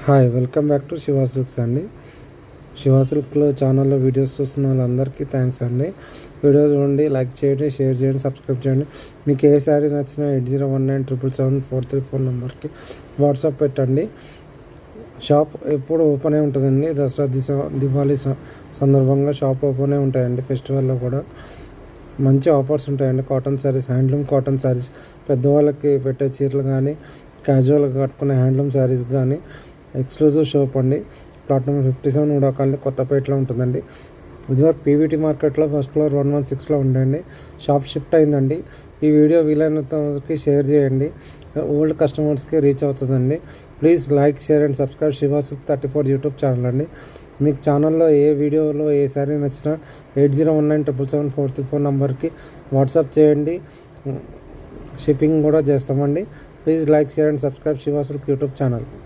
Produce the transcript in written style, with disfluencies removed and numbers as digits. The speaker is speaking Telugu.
Hi welcome back to Shiva silks అండి. శివ సిల్క్లో ఛానల్లో వీడియోస్ చూస్తున్న వాళ్ళందరికీ థ్యాంక్స్ అండి. వీడియో చూడండి, లైక్ చేయండి, షేర్ చేయండి, సబ్స్క్రైబ్ చేయండి. మీకు ఏ శారీ నచ్చినా 8019777434 నెంబర్కి వాట్సాప్ పెట్టండి. షాప్ ఎప్పుడు ఓపెన్ అయి ఉంటుందండి. దసరా దివాళీ సందర్భంగా షాప్ ఓపెన్ అయి ఉంటాయండి. ఫెస్టివల్లో కూడా మంచి ఆఫర్స్ ఉంటాయండి. Cotton saris, handloom cotton saris, పెద్దవాళ్ళకి పెట్టే చీరలు కానీ, క్యాజువల్గా కట్టుకునే హ్యాండ్లూమ్ శారీస్ కానీ ఎక్స్క్లూజివ్ షాప్ అండి. ప్లాట్ నెంబర్ 57 ఉడాకాలనీ కొత్తపేటలో ఉంటుందండి. ఇదివరకు పీవీటీ మార్కెట్లో ఫస్ట్ ఫ్లోర్ 116లో ఉండండి. షాప్ షిఫ్ట్ అయిందండి. ఈ వీడియో వీలైనంత వరకు షేర్ చేయండి, ఓల్డ్ కస్టమర్స్కి రీచ్ అవుతుందండి. Please like, share and subscribe Shiva silk 34 YouTube channel అండి. మీకు ఛానల్లో ఏ వీడియోలో ఏ శారీ నచ్చినా 8019777434 నెంబర్కి వాట్సాప్ చేయండి. షిప్పింగ్ కూడా చేస్తామండి. Please like, share and subscribe Shiva silk YouTube channel.